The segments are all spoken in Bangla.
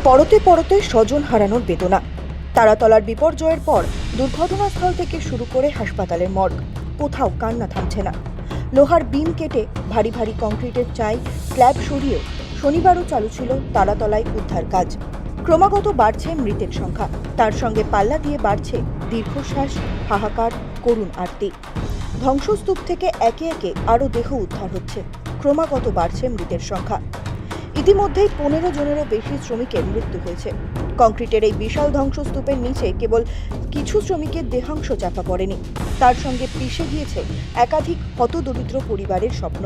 পরতে পরতে স্বজন হারানোর বেদনা। তারাতলার বিপর্যয়ের পর দুর্ঘটনাস্থল থেকে শুরু করে হাসপাতালের মর্গ, কোথাও কান্না থামছে না। লোহার বিম কেটে ভারী ভারী কংক্রিটের চাই স্ল্যাব সরিয়েও শনিবারও চালু ছিল তারাতলায় উদ্ধার কাজ। ক্রমাগত বাড়ছে মৃতের সংখ্যা, তার সঙ্গে পাল্লা দিয়ে বাড়ছে দীর্ঘশ্বাস, হাহাকার, করুণ আরতি। ধ্বংসস্তূপ থেকে একে একে আরও দেহ উদ্ধার হচ্ছে, ক্রমাগত বাড়ছে মৃতের সংখ্যা। ইতিমধ্যেই 15 জনেরও বেশি শ্রমিকের মৃত্যু হয়েছে। কংক্রিটের এই বিশাল ধ্বংসস্তূপের নিচে কেবল কিছু শ্রমিকের দেহাংশ চাপা পড়েনি, তার সঙ্গে পিষে গিয়েছে একাধিক হতদরিদ্র পরিবারের স্বপ্ন,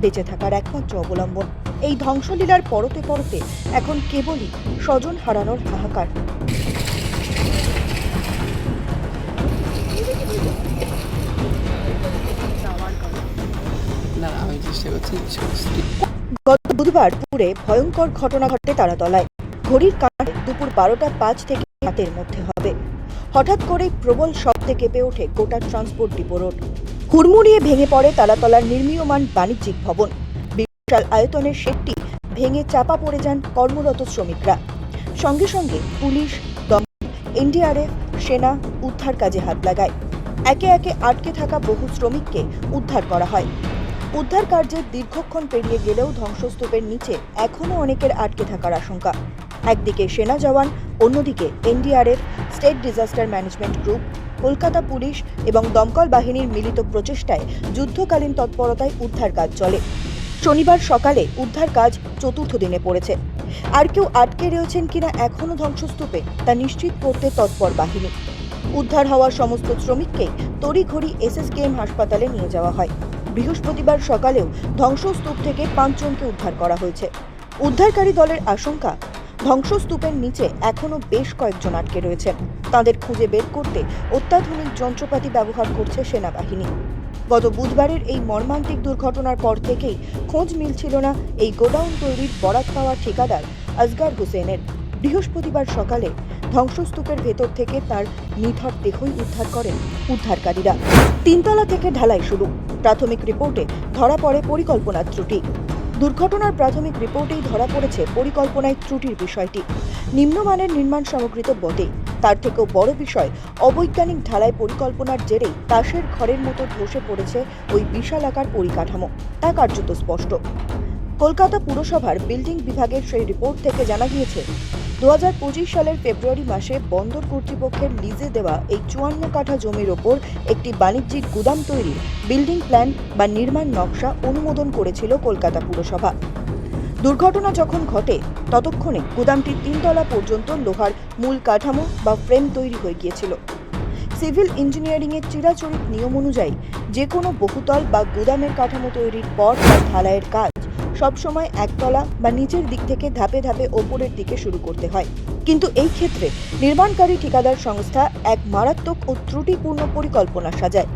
বেঁচে থাকার একমাত্র অবলম্বন। এই ধ্বংসলীলার পরতে পরতে এখন কেবলই স্বজন হারানোর হাহাকার। গত বুধবার দুপুরে ভয়ঙ্কর ঘটনা ঘটে তারাতলায়। ঘড়ির কাঁটায় দুপুর 12টা 5 থেকে রাতের মধ্যে হবে। হঠাৎ করেই প্রবল শব্দে কেঁপে ওঠে গোটা ট্রান্সপোর্ট ডিপো রোড। হুড়মুড়িয়ে ভেঙে পড়ে তারাতলার নির্মীয়মান বাণিজ্যিক ভবন। বিশাল আয়তনের শেডটি ভেঙে চাপা পড়ে যান কর্মরত শ্রমিকরা। সঙ্গে সঙ্গে পুলিশ, দমকল, এনডিআরএফ, সেনা উদ্ধার কাজে হাত লাগায়। একে একে আটকে থাকা বহু শ্রমিককে উদ্ধার করা হয়। উদ্ধার কার্যের দীর্ঘক্ষণ পেরিয়ে গেলেও ধ্বংসস্তূপের নিচে এখনও অনেকের আটকে থাকার আশঙ্কা। একদিকে সেনা জওয়ান, অন্যদিকে NDRF, state disaster management group, Kolkata police এবং দমকল বাহিনীর মিলিত প্রচেষ্টায় যুদ্ধকালীন তৎপরতায় উদ্ধার কাজ চলে। শনিবার সকালে উদ্ধার কাজ চতুর্থ দিনে পড়েছে। আর কেউ আটকে রয়েছেন কিনা এখনও ধ্বংসস্তূপে তা নিশ্চিত করতে তৎপর বাহিনী। উদ্ধার হওয়া সমস্ত শ্রমিককে তড়িঘড়ি এসএসকেএম হাসপাতালে নিয়ে যাওয়া হয়। বৃহস্পতিবার সকালেও ধ্বংসস্তূপ থেকে 5 জনকে উদ্ধার করা হয়েছে। উদ্ধারকারী দলের আশঙ্কা, ধ্বংসস্তূপের নিচে এখনও বেশ কয়েকজন আটকে রয়েছেন। তাদের খুঁজে বের করতে অত্যাধুনিক যন্ত্রপাতি ব্যবহার করছে সেনাবাহিনী। গত বুধবারের এই মর্মান্তিক দুর্ঘটনার পর থেকেই খোঁজ মিলছিল না এই গোডাউন তৈরির বরাত পাওয়া ঠিকাদার আসগার হোসেনের। বৃহস্পতিবার সকালে ধ্বংসস্তূপের ভেতর থেকে তার নিথর দেহই উদ্ধার করেন উদ্ধারকারীরা। 3 তলা থেকে ঢালাই শুরু। প্রাথমিক রিপোর্টে ধরা পড়ে পরিকল্পনার ত্রুটি। দুর্ঘটনার প্রাথমিক রিপোর্টেই ধরা পড়েছে পরিকল্পনায় ত্রুটির বিষয়টি। নিম্নমানের নির্মাণ সামগ্রী তো বটেই, তার থেকেও বড় বিষয় অবৈজ্ঞানিক ঢালাই পরিকল্পনার জেরেই তাসের ঘরের মতো ধসে পড়েছে ওই বিশালাকার পরিকাঠামো, তা কার্যত স্পষ্ট। কলকাতা পুরসভার বিল্ডিং বিভাগের সেই রিপোর্ট থেকে জানা গিয়েছে 2025 সালের ফেব্রুয়ারি মাসে বন্দর কর্তৃপক্ষের লিজে দেওয়া এই 54 কাঠা জমির ওপর একটি বাণিজ্যিক গুদাম তৈরির বিল্ডিং প্ল্যান বা নির্মাণ নকশা অনুমোদন করেছিল কলকাতা পুরসভা। দুর্ঘটনা যখন ঘটে ততক্ষণে গুদামটির 3 তলা পর্যন্ত লোহার মূল কাঠামো বা ফ্রেম তৈরি হয়ে গিয়েছিল। সিভিল ইঞ্জিনিয়ারিংয়ের চিরাচরিত নিয়ম অনুযায়ী যে কোনো বহুতল বা গুদামের কাঠামো তৈরির পর তার ঢালাইয়ের কাজ সবসময় একতলা বা নিচের দিক থেকে ধাপে ধাপে ওপরের দিকে শুরু করতে হয়। কিন্তু এই ক্ষেত্রে নির্মাণকারী ঠিকাদার সংস্থা এক মারাত্মক ও ত্রুটিপূর্ণ পরিকল্পনা সাজায়।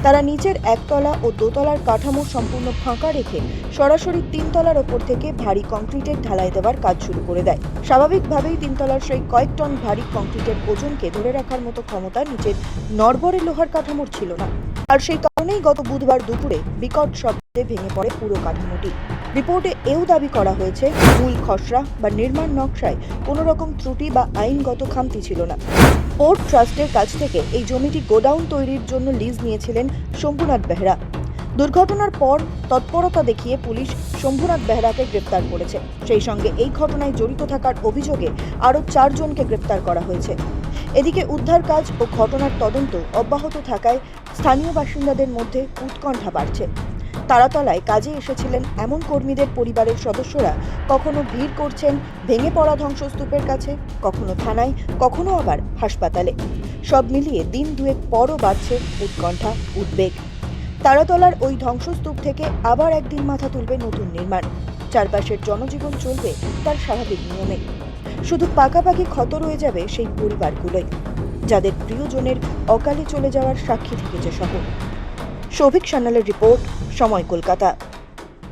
তারা নিচের একতলা ও দোতলার কাঠামো সম্পূর্ণ ফাঁকা রেখে সরাসরি 3 তলার ওপর থেকে ভারী কংক্রিটের ঢালাই দেওয়ার কাজ শুরু করে দেয়। স্বাভাবিকভাবেই 3 তলার সেই কয়েক টন ভারী কংক্রিটের ওজনকে ধরে রাখার মতো ক্ষমতা নিচের নড়বড়ে লোহার কাঠামোর ছিল না। আর সেই কারণেই গত বুধবার দুপুরে বিকট শব্দে ভেঙে পড়ে পুরো কাঠামোটি। রিপোর্টে এও দাবি করা হয়েছে মূল খসড়া বা নির্মাণ নকশায় কোনো রকম ত্রুটি বা আইনগত খামতি ছিল না। পোর্ট ট্রাস্টের কাছ থেকে এই জমিটি গোডাউন তৈরির জন্য লিজ নিয়েছিলেন শম্ভুনাথ বেহরা। দুর্ঘটনার পর তৎপরতা দেখিয়ে পুলিশ শম্ভুনাথ বেহরাকে গ্রেপ্তার করেছে। সেই সঙ্গে এই ঘটনায় জড়িত থাকার অভিযোগে আরও 4 জনকে গ্রেপ্তার করা হয়েছে। এদিকে উদ্ধার কাজ ও ঘটনার তদন্ত অব্যাহত থাকায় স্থানীয় বাসিন্দাদের মধ্যে উৎকণ্ঠা বাড়ছে। তারাতলায় কাজে এসেছিলেন এমন কর্মীদের পরিবারের সদস্যরা কখনো ভিড় করছেন ভেঙে পড়া ধ্বংসস্তূপের কাছে, কখনো থানায়, কখনো আবার হাসপাতালে। সব মিলিয়ে দিন দুয়েক পরও বাড়ছে উৎকণ্ঠা, উদ্বেগ। তারাতলার ওই ধ্বংসস্তূপ থেকে আবার একদিন মাথা তুলবে নতুন নির্মাণ। চারপাশের জনজীবন চলবে তার স্বাভাবিক নিয়মে। শুধু পাকাপাকি ক্ষত রয়ে যাবে সেই পরিবারগুলোই, যাদের প্রিয়জনের অকালে চলে যাওয়ার সাক্ষী থেকেছে শহর। শৌভিক সান্যালের রিপোর্ট, সময়, কলকাতা।